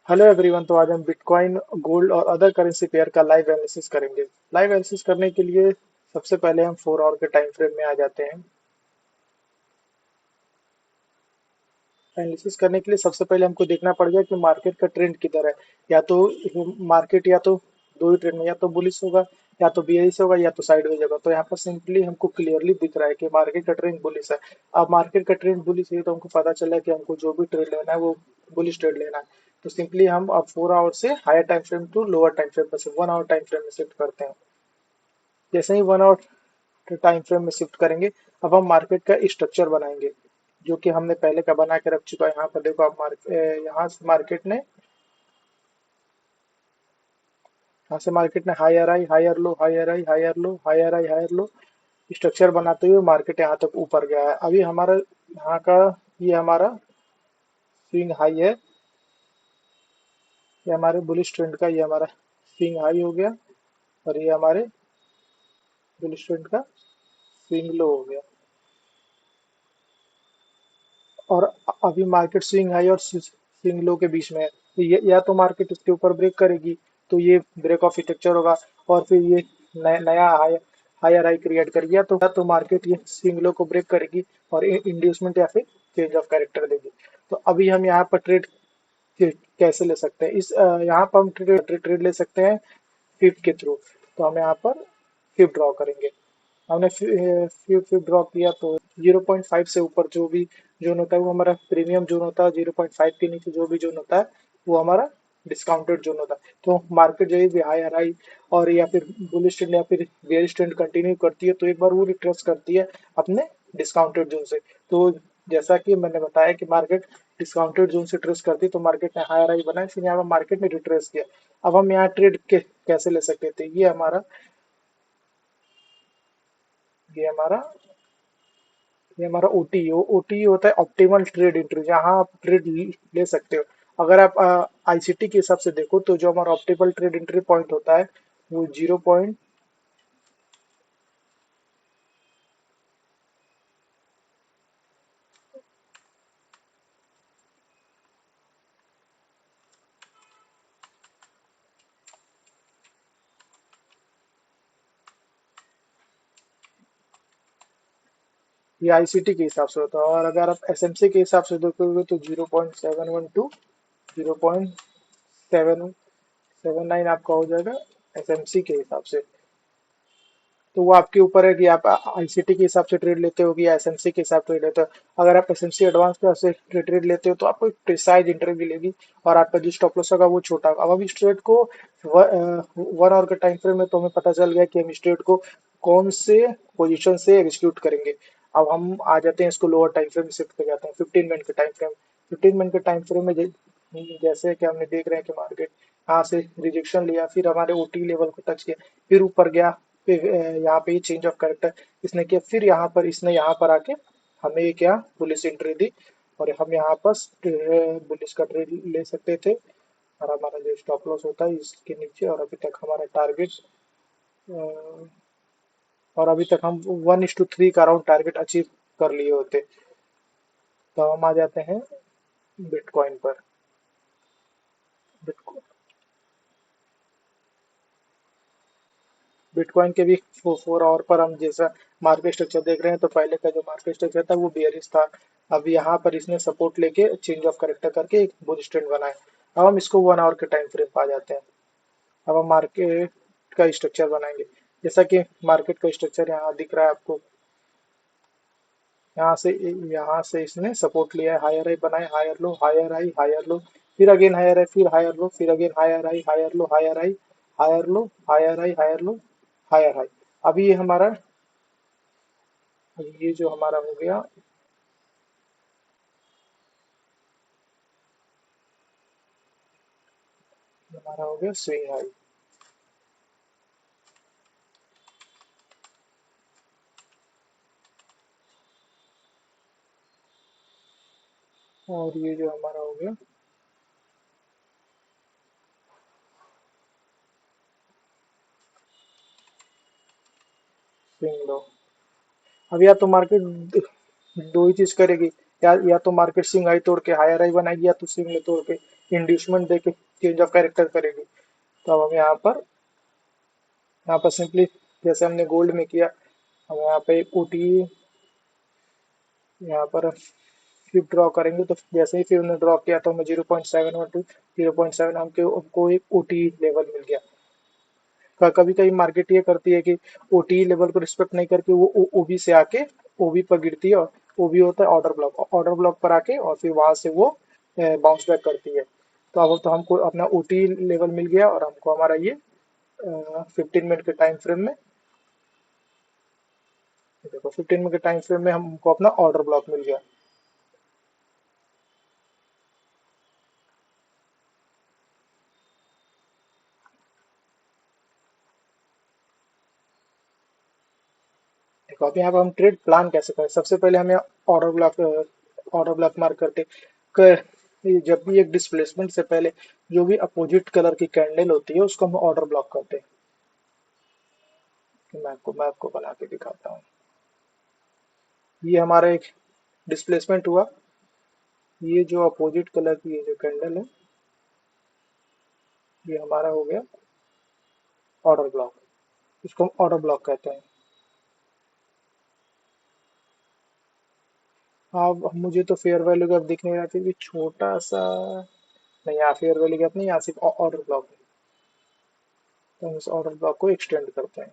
Hello everyone. तो आज हम बिटकॉइन, गोल्ड और अदर करेंसी पेयर का लाइव एनालिसिस करेंगे। लाइव एनालिसिस करने के लिए सबसे पहले हम 4 आवर के टाइम फ्रेम में आ जाते हैं। एनालिसिस करने के लिए सबसे पहले हमको देखना पड़ेगा कि मार्केट का ट्रेंड किधर है। या तो मार्केट या तो दो ही ट्रेंड में, या तो बुलिश होगा, या तो बियरिश होगा, या तो साइडवेज होगा। तो यहाँ पर सिंपली हमको क्लियरली दिख रहा है कि मार्केट का ट्रेंड बुलिश है। अब मार्केट का ट्रेंड बुलिश है तो हमको पता चला है कि हमको जो भी ट्रेड लेना है वो बुलिश ट्रेड लेना है। तो सिंपली हम अब 4 आवर से higher time frame to lower time frame पर 1 आवर टाइम फ्रेम में शिफ्ट करते हैं। जैसे ही 1 आवर टाइम फ्रेम में शिफ्ट करेंगे, अब हम मार्केट का स्ट्रक्चर बनाएंगे जो कि हमने पहले का बना के रख चुका है। यहाँ पर देखो आप यहाँ से मार्केट ने हायर आई, हायर लो, हायर आई, हायर लो, हायर आई, हायर लो स्ट्रक्चर बनाते हुए मार्केट यहाँ तक ऊपर गया है। अभी हमारा यहाँ का ये हमारा स्विंग हाई है। ये हमारे बुलिश ट्रेंड का ये हमारा स्विंग हाई हो गया, और ये हमारे बुलिश ट्रेंड का स्विंग लो हो गया। और अभी मार्केट स्विंग हाई और स्विंग लो के बीच में है। तो ये या तो मार्केट इसके ऊपर ब्रेक करेगी, तो ये ब्रेक ऑफ स्ट्रक्चर होगा, और फिर ये नया हायर हाई क्रिएट करेगी, या तो मार्केट ये स्विंग लो को ब्रेक करेगी और इंड्यूसमेंट या फिर चेंज ऑफ कैरेक्टर देगी। तो अभी हम यहाँ पर ट्रेड कैसे ले सकते हैं, यहाँ पर हम ट्रेड ले सकते हैं फिफ्थ के थ्रू। तो हम यहाँ पर फिफ्थ ड्रॉ करेंगे। हमने फिफ्थ ड्रॉ किया तो 0.5 से ऊपर जो भी जोन होता है वो हमारा प्रीमियम जोन होता है। 0.5 के नीचे जो भी जोन होता है वो हमारा डिस्काउंटेड जोन होता है। तो मार्केट जो भी हायर हाई और या फिर बुलिश ट्रेंड या फिर बेयरिश ट्रेंड कंटिन्यू करती है, तो एक बार वो रिट्रेस करती है अपने डिस्काउंटेड जोन से। तो जैसा कि मैंने बताया कि मार्केट डिस्काउंटेड जोन से ट्रेस करती है, तो मार्केट ने हायर हाई बनाया, फिर यहाँ पर मार्केट ने रिट्रेस किया। अब हम यहाँ ट्रेड के कैसे ले सकते थे, ये हमारा ये हमारा ओटी होता है ऑप्टिमल ट्रेड एंट्री, जहाँ आप ट्रेड ले सकते हो। अगर आप आईसीटी के हिसाब से देखो तो जो हमारा ऑप्टिमल ट्रेड एंट्री पॉइंट होता है वो 0 ये आईसीटी के हिसाब से होता है। और अगर आप एसएमसी के हिसाब से देखोगे तो 0.712, 0.779 आपका हो जाएगा एसएमसी के हिसाब से। तो वो आपके ऊपर है कि आप आईसीटी के हिसाब से ट्रेड लेते हो या एसएमसी के हिसाब से ट्रेड लेते हो। अगर आप एसएमसी एडवांस के हिसाब से ट्रेड लेते हो तो आपको एक प्रिसाइज एंट्री मिलेगी, और आपका जो स्टॉप लॉस होगा वो छोटा होगा। अब हम इस ट्रेड को 1 आवर के टाइम फ्रेम में तो हमें पता चल गया कि हम इस ट्रेड को कौन से पोजीशन से एग्जीक्यूट करेंगे। अब हम आ जाते हैं इसको लोअर टाइम फ्रेम में शिफ्ट कर जाते हैं 15 मिनट के टाइम फ्रेम। 15 मिनट के टाइम फ्रेम में जैसे कि हमने देख रहे हैं कि मार्केट यहाँ से रिजेक्शन लिया, फिर हमारे ओटी लेवल को टच किया, फिर ऊपर गया, फिर यहाँ पे चेंज ऑफ कैरेक्टर इसने किया, फिर यहाँ पर इसने यहाँ पर आके हमें ये क्या बुलिश एंट्री दी, और हम यहाँ पर बुलिश का ट्रेड ले सकते थे। और हमारा जो स्टॉप लॉस होता है इसके नीचे, और अभी तक हमारा टारगेट, और अभी तक हम 1:3 का अराउंड टारगेट अचीव कर लिए होते। तो हम आ जाते हैं बिटकॉइन पर। बिटकॉइन बिटकॉइन के भी 4 आवर पर हम जैसा मार्केट स्ट्रक्चर देख रहे हैं, तो पहले का जो मार्केट स्ट्रक्चर था वो बेयरिश था। अब यहाँ पर इसने सपोर्ट लेके चेंज ऑफ करेक्टर करके एक बुलिश ट्रेंड बनाया। अब हम इसको 1 आवर के टाइम फ्रेम पर आ जाते हैं। अब हम मार्केट का स्ट्रक्चर बनाएंगे। जैसा कि मार्केट का स्ट्रक्चर यहाँ दिख रहा है आपको, यहाँ से यहाँ से इसने सपोर्ट लिया है, हायर हाई बनाए, higher low, higher high, higher low, फिर अगेन हायर हाई, फिर हायर लो, फिर again higher high, higher low, higher high, higher low, higher high, higher low, higher high. अभी ये जो हमारा हो गया, हमारा हो गया स्विंग हाई। और ये जो हमारा हो गया स्विंग लो। अब या तो मार्केट दो ही चीज करेगी, या तो मार्केट स्विंग हाई तोड़ के हायर हाई बनाएगी, या तो स्विंग लो तोड़ के इंड्यूसमेंट दे के चेंज ऑफ कैरेक्टर करेगी। तो अब हम यहाँ पर सिंपली जैसे हमने गोल्ड में किया, हम यहाँ पे ओटी यहाँ पर फिर ड्रॉ करेंगे। तो जैसे ही फिर हमने ड्रॉ किया तो हमें 0.7 टू 0.7 हमको एक ओटी लेवल मिल गया। कभी कभी मार्केट ये करती है कि ओटी लेवल को रिस्पेक्ट नहीं करके वो ओबी से आके ओबी पर गिरती है, और ओबी होता है ऑर्डर ब्लॉक पर आके और फिर वहां से वो बाउंस बैक करती है। तो अब तो हमको अपना ओटी लेवल मिल गया, और हमको हमारा ये 15 मिनट के टाइम फ्रेम में, देखो 15 मिनट के टाइम फ्रेम में हमको अपना ऑर्डर ब्लॉक मिल गया। देखो अब यहाँ पर हम ट्रेड प्लान कैसे करें। सबसे पहले हमें ऑर्डर ब्लॉक मार्क करते जब भी एक डिस्प्लेसमेंट से पहले जो भी अपोजिट कलर की कैंडल होती है उसको हम ऑर्डर ब्लॉक करते हैं। मैं आपको बना के दिखाता हूँ। ये हमारा एक डिस्प्लेसमेंट हुआ। ये जो अपोजिट कलर की ये जो कैंडल है, ये हमारा हो गया ऑर्डर ब्लॉक। इसको हम ऑर्डर ब्लॉक कहते हैं। अब मुझे तो फेयर वैल्यू गैप दिख नहीं रहा था कि छोटा सा, नहीं यहाँ फेयर वैल्यू गैप नहीं, यहाँ सिर्फ ऑर्डर ब्लॉक है। तो हम इस ऑर्डर ब्लॉक को एक्सटेंड करते हैं।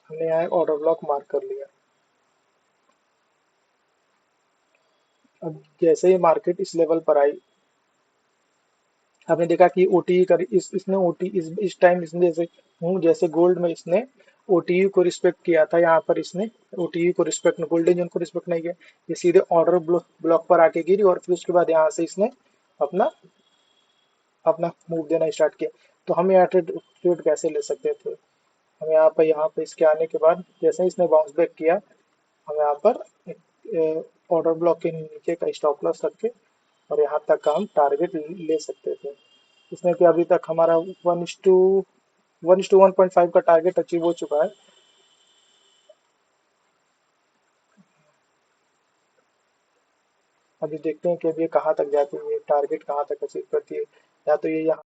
हमने यहाँ ऑर्डर ब्लॉक मार्क कर लिया। अब जैसे ही मार्केट इस लेवल पर आई, आपने देखा कि ओटीई कर इसने ओटी इस टाइम इसने जैसे गोल्ड में इसने ओटीयू को रिस्पेक्ट किया था, यहाँ पर इसने ओटीयू को रिस्पेक्ट, गोल्डन जोन को रिस्पेक्ट नहीं किया। ये सीधे ऑर्डर ब्लॉक पर आके गिरी, और फिर उसके बाद यहाँ से इसने अपना अपना मूव देना स्टार्ट किया। तो हम यहाँ ट्रेड कैसे ले सकते थे। हम यहाँ पे इसके आने के बाद जैसे ही इसने बाउंस बैक किया, हम यहाँ पर ऑर्डर ब्लॉक के नीचे का स्टॉप लॉस रख के और यहाँ तक का हम टारगेट ले सकते थे। इसमें कि अभी तक हमारा 1:1.5 का टारगेट अचीव हो चुका है। अभी देखते हैं कि अभी ये कहाँ तक जाती है, ये टारगेट कहाँ तक अचीव करती है। या तो ये यहाँ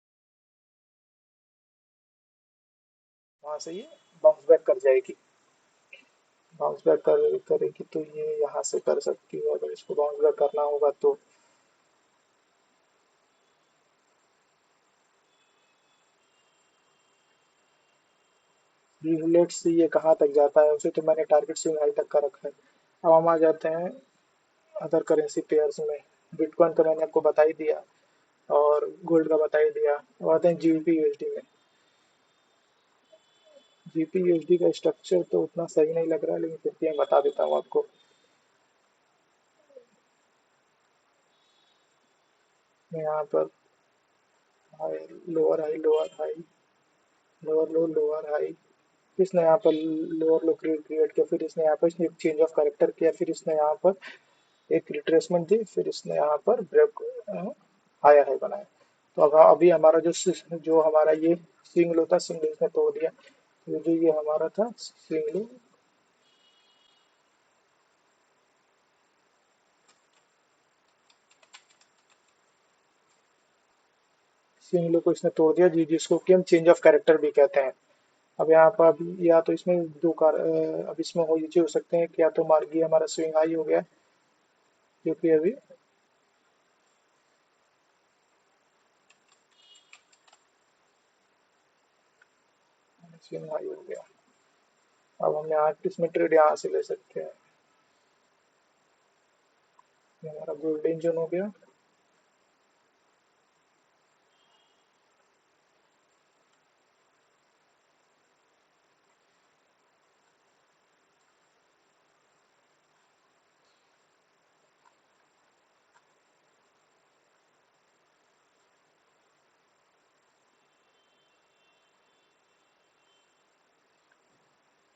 वहाँ से ये बाउंस बैक कर जाएगी। बाउंस बैक करेगी तो ये यहाँ से कर सकती है। अगर इसको बाउंस बैक करना होगा तो लेट्स सी ये कहाँ तक जाता है। उसे तो मैंने टारगेट स्विंग हाई तक का रखा है। अब हम आ जाते हैं अदर करेंसी पेयर्स में। बिटकॉइन तो मैंने आपको बता ही दिया, और गोल्ड का बता ही दिया। अब आते हैं जीबीपी यूएसडी में। जीबीपी यूएसडी का स्ट्रक्चर तो उतना सही नहीं लग रहा है, लेकिन फिर भी मैं बता देता हूँ आपको। मैं यहाँ पर high, lower high, lower high, lower लो, लोअर हाई, इसने यहाँ पर लोअर लो क्रिएट किया, फिर इसने यहाँ पर इसने चेंज ऑफ कैरेक्टर किया, फिर इसने यहाँ पर एक रिट्रेसमेंट दी, फिर इसने यहाँ पर ब्रेक हायर हाई बनाया। तो अब अभी हमारा जो हमारा ये स्विंग लो था, स्विंग लो इसने तोड़ दिया। तो जो ये हमारा था स्विंग लो, स्विंग लो को इसने तोड़ दिया जी, जिसको कि हम चेंज ऑफ कैरेक्टर भी कहते हैं। अब यहाँ पर अभी या तो इसमें अब इसमें हो ये हो सकते हैं कि या तो मार्गी हमारा स्विंग हाई हो गया, क्योंकि अभी स्विंग हाई हो गया। अब हम यहाँ इसमें ट्रेड यहाँ से ले सकते हैं। ये हमारा गोल्डन जोन हो गया।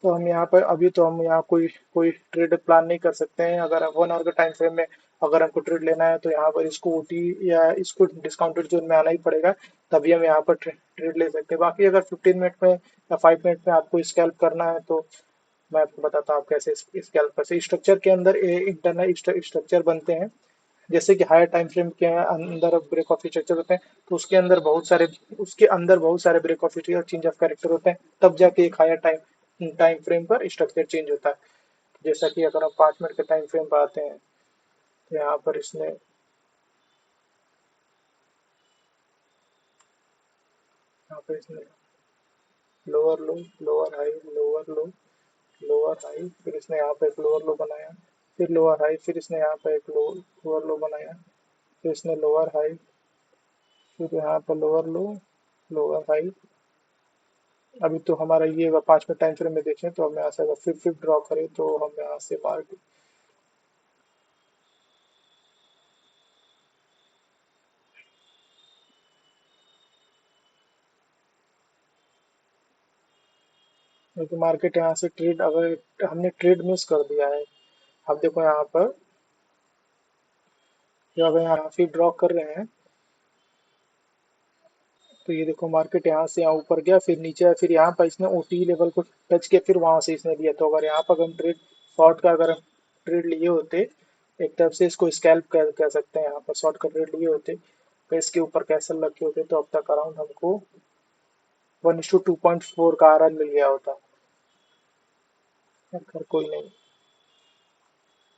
तो हम यहाँ पर अभी तो हम यहाँ कोई कोई ट्रेड प्लान नहीं कर सकते हैं। अगर 1 आवर के टाइम फ्रेम में अगर हमको ट्रेड लेना है तो यहाँ पर इसको ओटी या इसको डिस्काउंटेड जोन में आना ही पड़ेगा, तभी हम यहाँ पर ट्रेड ले सकते हैं। बाकी अगर 15 मिनट में या 5 मिनट में आपको स्कैल्प करना है तो मैं आपको बताता हूँ आप कैसे स्कैल्प कर सकते हैं। स्ट्रक्चर के अंदर इंटरनल स्ट्रक्चर बनते हैं, जैसे कि हायर टाइम फ्रेम के अंदर ब्रेक ऑफ स्ट्रक्चर होते हैं, तो उसके अंदर बहुत सारे ब्रेक ऑफ और चेंज ऑफ कैरेक्टर होते हैं, तब जाके एक हायर टाइम टाइम फ्रेम पर स्ट्रक्चर चेंज होता है। जैसा कि अगर हम 5 मिनट के टाइम फ्रेम पर आते हैं तो यहाँ पर इसने यहाँ पर इसने लोअर लो, लोअर हाई, लोअर लो, लोअर हाई, फिर इसने यहाँ पे एक लोअर लो बनाया, फिर लोअर हाई, फिर इसने यहाँ पे एक लोअर लो बनाया, फिर इसने लोअर हाई, फिर यहाँ पर लोअर लो, लोअर हाई। अभी तो हमारा ये अगर 5 मिनट टाइम फ्रेम में देखें तो हम यहाँ से अगर फिर ड्रॉ करें तो हम यहाँ से मार्केट, क्योंकि मार्केट यहाँ से ट्रेड अगर हमने ट्रेड मिस कर दिया है। अब देखो यहाँ पर जो अगर यहाँ फिर ड्रॉ कर रहे हैं तो ये देखो मार्केट यहाँ से यहाँ ऊपर गया, फिर नीचे आया, फिर यहाँ पर इसने ओटी लेवल को टच किया, फिर वहां से इसने दिया। तो अगर यहाँ पर हम ट्रेड शॉर्ट का अगर ट्रेड लिए होते, एक तरफ से इसको स्कैल्प कह सकते हैं, यहाँ पर शॉर्ट का ट्रेड लिए होते तो इसके ऊपर कैसल रखे होते तो अब तक अराउंड हमको 1:2.4 का आरआर मिल गया होता। खैर कोई नहीं,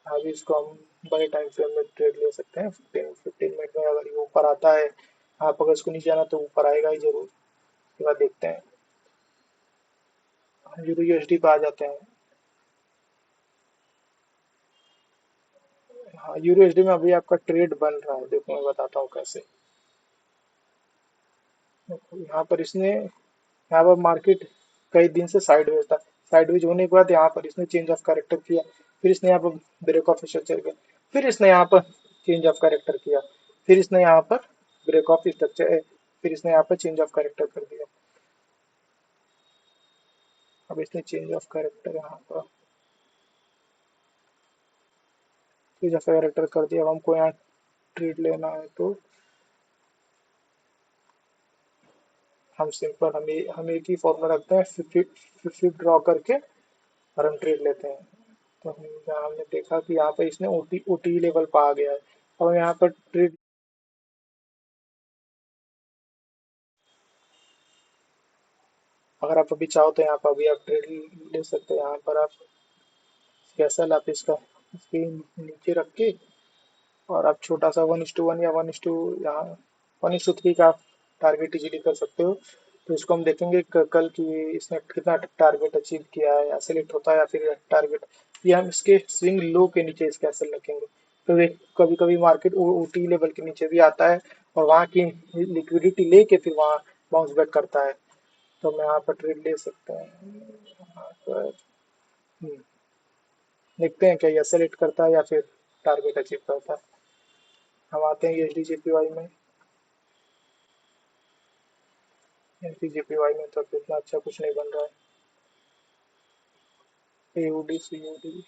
अभी इसको हम बड़े टाइम फ्रेम में ट्रेड ले सकते हैं। 15 मिनट में अगर ये ऊपर आता है, आप अगर इसको नीचे आना तो ऊपर आएगा ही जरूर। उसके बाद देखते हैं, हम यूरो यूएसडी पे आ जाते हैं। हाँ, यूरो यूएसडी में अभी आपका ट्रेड बन रहा है, देखो मैं बताता हूँ कैसे। देखो, यहाँ पर इसने यहाँ पर मार्केट कई दिन से साइडवेज था, साइडवेज होने के बाद यहाँ पर इसने चेंज ऑफ कैरेक्टर किया, फिर इसने यहाँ पर ब्रेक ऑफ स्ट्रक्चर किया, फिर इसने यहाँ पर चेंज ऑफ कैरेक्टर किया, फिर इसने यहाँ पर ब्रेक ऑफ स्ट्रक्चर, फिर इसने यहाँ पर चेंज ऑफ कैरेक्टर कर दिया। अब इसने चेंज ऑफ कैरेक्टर यहाँ पर चेंज ऑफ कैरेक्टर कर दिया। अब हमको यहाँ ट्रेड लेना है तो हम सिंपल हम एक ही फॉर्मूला रखते हैं, 50 ड्रॉ करके और हम ट्रेड लेते हैं। तो हम यहाँ हमने देखा कि यहाँ पर इसने ओटी लेवल पर आ गया है। अब यहाँ पर ट्रेड, अगर आप अभी चाहो तो यहाँ पर अभी आप ट्रेड ले सकते हैं। यहाँ पर आप कैसल आप इसका इसके नीचे रख के और आप छोटा सा 1:1 या 1:, यहाँ 1:3 का आप टारगेट इजीली कर सकते हो। तो इसको हम देखेंगे कल की इसने कितना टारगेट अचीव किया है, या सिलेक्ट होता है या फिर टारगेट, ये हम इसके स्विंग लो के नीचे इसके ऐसे रखेंगे। तो ये कभी कभी मार्केट ओटी लेवल के नीचे भी आता है और वहाँ की लिक्विडिटी लेके फिर वहाँ बाउंस बैक करता है। तो हम यहाँ पर ट्रेड ले सकते हैं यहाँ पर। देखते हैं क्या ये सेलेक्ट करता है या फिर टारगेट अचीव करता है। हम आते हैं H D J P Y में। H D J P Y में तो अब इतना अच्छा कुछ नहीं बन रहा है। एयूडी सीयूडी,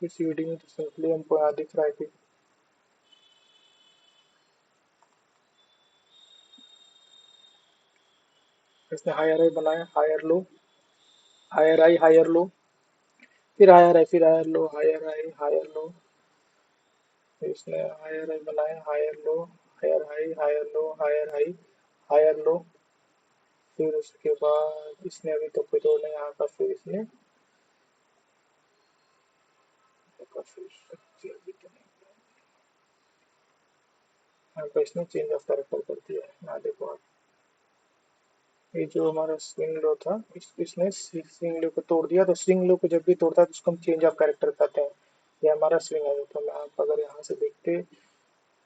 सीयूडी में तो सिंपली हमको यहाँ दिख रहा है कि इसने हायर हाई बनाया, higher low, higher high, higher low, फिर हायर हाई, फिर higher low, higher high, higher low, फिर इसने हायर हाई बनाया, higher low, higher high, higher low, higher high, higher low, फिर उसके बाद इसने अभी तो कोई तो नहीं यहाँ का, फिर इसने यहाँ पर इसने चेंज ऑफ कैरेक्टर कर दिया है। यहाँ देखो आप, ये जो हमारा स्विंग लो था, इसने स्विंग लो को तोड़ दिया। तो स्विंग लो को जब भी तोड़ता है तो उसको हम चेंज ऑफ कैरेक्टर कहते हैं। ये हमारा स्विंग है। तो मैं आप अगर यहाँ से देखते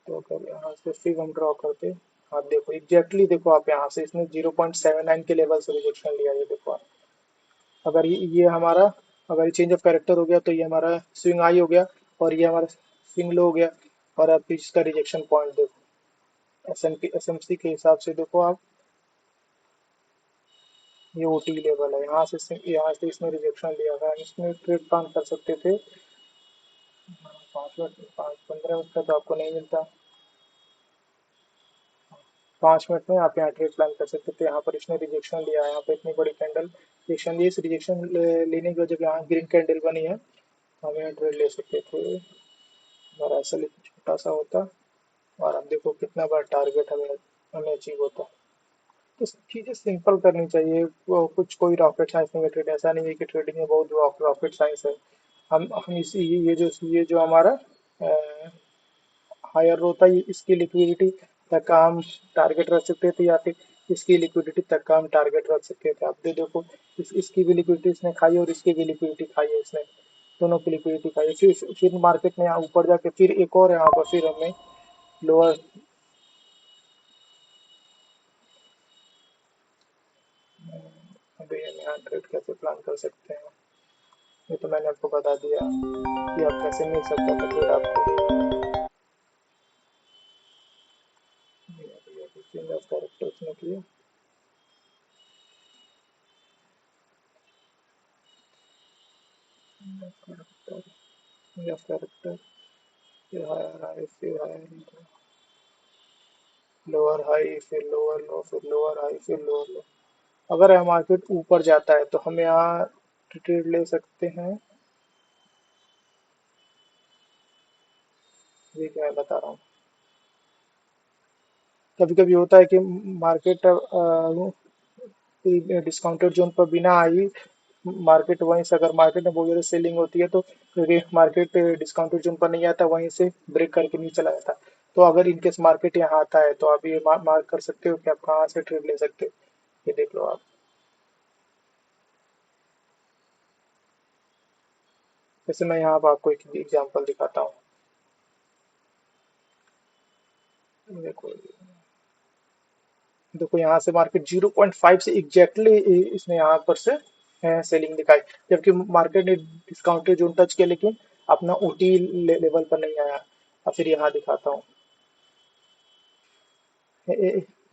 तो अगर यहाँ से फिर हम ड्रॉ करते, आप देखो एग्जैक्टली देखो आप यहाँ से इसने 0.79 के लेवल से रिजेक्शन लिया। ये देखो आप, अगर ये हमारा अगर ये चेंज ऑफ कैरेक्टर हो गया तो ये हमारा स्विंग हाई हो गया और ये हमारा स्विंग लो हो गया। और आप इसका रिजेक्शन पॉइंट देखो, एस एम सी के हिसाब से देखो आप, ये ओटी लेवल है, यहाँ से इसने रिजेक्शन लिया था, इसमें ट्रेड प्लान कर सकते थे। 5 मिनट, 5-15 मिनट का तो आपको नहीं मिलता। 5 मिनट में आप यहाँ ट्रेड प्लान कर सकते थे। यहाँ पर इसने रिजेक्शन लिया है, यहाँ पे इतनी बड़ी कैंडल रिजेक्शन ली, इस रिजेक्शन लेने की वजह यहाँ ग्रीन कैंडल बनी है, तो हम यहाँ ट्रेड ले सकते थे। अगर ऐसा छोटा सा होता, और अब देखो कितना बड़ा टारगेट हमें हमें अचीव होता। तो चीज़ें सिंपल करनी चाहिए, वो कुछ कोई रॉकेट साइंस नहीं है ट्रेड, ऐसा नहीं है कि ट्रेडिंग में बहुत रॉकेट साइंस है। हम इसी ये जो हमारा हायर होता है, इसकी लिक्विडिटी तक का हम टारगेट रख सकते थे, या फिर इसकी लिक्विडिटी तक का हम टारगेट रख सकते थे। अब देखो इसकी भी लिक्विडिटी इसने खाई और इसकी भी लिक्विडिटी खाई है इसने, दोनों की लिक्विडिटी खाई है। फिर मार्केट में यहाँ ऊपर जाके फिर एक और यहाँ पर फिर हमें लोअर। अभी हम यहाँ ट्रेड कैसे प्लान कर सकते हैं, ये तो मैंने आपको बता दिया कि आप कैसे मिल सकता था ट्रेड आपको। चेंज ऑफ कैरेक्टर्स ने किया। चेंज ऑफ कैरेक्टर, फिर हायर हाई, फिर हायर लोअर हाई, फिर लोअर लो, फिर लोअर हाई, फिर लोअर लो। अगर यह मार्केट ऊपर जाता है तो हम यहाँ ट्रेड ले सकते हैं। ये क्या मैं बता रहा हूँ, कभी कभी होता है कि मार्केट डिस्काउंटेड जोन पर बिना आई मार्केट, वहीं से अगर मार्केट में बहुत ज़्यादा सेलिंग होती है तो क्योंकि मार्केट डिस्काउंटेड जोन पर नहीं आता, वहीं से ब्रेक करके नीचे चला जाता है। तो अगर इनकेस मार्केट यहाँ आता है तो आप ये मार्क कर सकते हो कि आप कहाँ से ट्रेड ले सकते हो। ये देख लो आप। जैसे मैं यहाँ पर आपको एक एग्जांपल दिखाता हूँ। देखो देखो यहाँ से मार्केट 0.5 से एग्जैक्टली इसने यहाँ पर से सेलिंग दिखाई, जबकि मार्केट ने डिस्काउंटेड जोन टच किया लेकिन अपना ओटी लेवल पर नहीं आया। और फिर यहाँ दिखाता हूँ,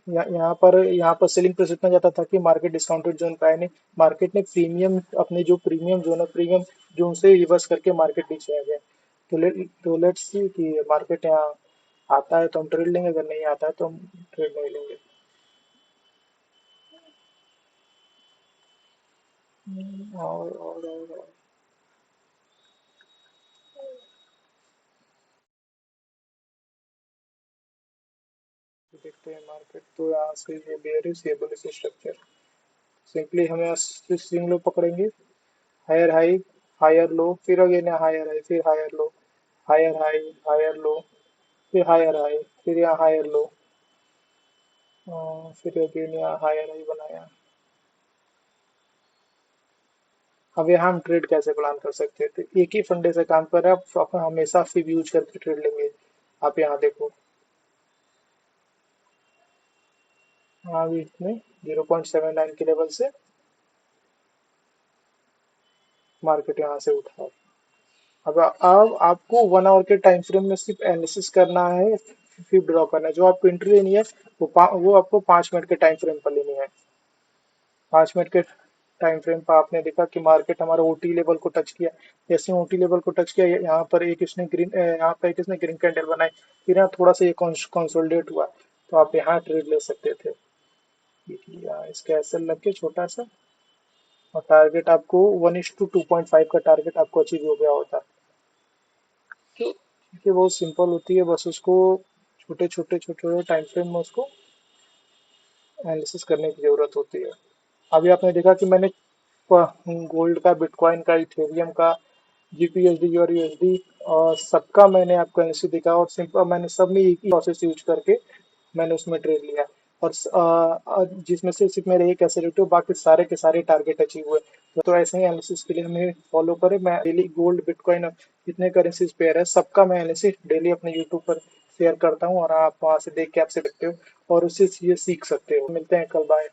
यहाँ पर सेलिंग प्रेस इतना जाता था कि मार्केट डिस्काउंटेड जोन पे आया नहीं। मार्केट ने प्रीमियम, अपने जो प्रीमियम जोन है, प्रीमियम जोन से रिवर्स करके मार्केट नीचे आ गया। तो लेट्स सी कि मार्केट यहाँ आता है तो हम ट्रेड लेंगे, अगर नहीं आता है तो हम ट्रेड नहीं लेंगे। और देखते हैं मार्केट, तो यहाँ से ये बेयरिश, ये बुलिश स्ट्रक्चर, सिंपली हमें स्विंग लो पकड़ेंगे। हायर हाई, हायर लो, फिर अगेन हायर हाई, फिर higher low, higher high, higher low, फिर हायर हाई, फिर यहाँ हायर लो, फिर अगेन यहाँ हायर हाई बनाया। अब यहाँ हम ट्रेड कैसे प्लान कर सकते थे, एक ही फंडे से काम कर रहे हैं, आप अपन हमेशा फिब यूज करके ट्रेड लेंगे। आप यहाँ देखो, हाँ भी इसमें 0.79 के लेवल से मार्केट यहाँ से उठा है। अब आपको 1 आवर के टाइम फ्रेम में सिर्फ एनालिसिस करना है, फिर ड्रॉ करना है। जो आपको एंट्री लेनी है वो आपको 5 मिनट के टाइम फ्रेम पर लेनी है। 5 मिनट के टाइम फ्रेम पर आपने देखा कि मार्केट हमारा ओटी लेवल को टच किया। जैसे ओटी लेवल को टच किया, यहाँ पर एक इसने ग्रीन, यहाँ पर एक इसने ग्रीन कैंडल बनाई, फिर यहाँ थोड़ा सा ये कंसोलिडेट हुआ, तो आप यहाँ ट्रेड ले सकते थे। इसका एसएल लग के छोटा सा, और टारगेट आपको 1:2.5 का टारगेट आपको अचीव हो गया होता। तो ये बहुत सिंपल होती है, बस उसको छोटे छोटे टाइम फ्रेम में उसको एनालिसिस करने की जरूरत होती है। अभी आपने देखा कि मैंने गोल्ड का, बिटकॉइन का, इथेरियम का, जीपीएसडी और यूएसडी और सबका मैंने आपको एनालिसिस दिखा, और सिंपल मैंने सब में एक ही प्रोसेस यूज करके मैंने उसमें ट्रेड लिया। और जिसमें से सिर्फ मेरे एक ऐसे रेट हो, बाकी सारे के सारे टारगेट अचीव हुए। तो ऐसे ही एनालिसिस के लिए हमें फॉलो करें। मैं डेली गोल्ड, बिटकॉइन, जितने करेंसीज पेयर है सबका मैं एनालिसिस डेली अपने यूट्यूब पर शेयर करता हूँ, और आप वहां से देख के आप सकते हो और उससे ये सीख सकते हो। मिलते हैं कल, बाय।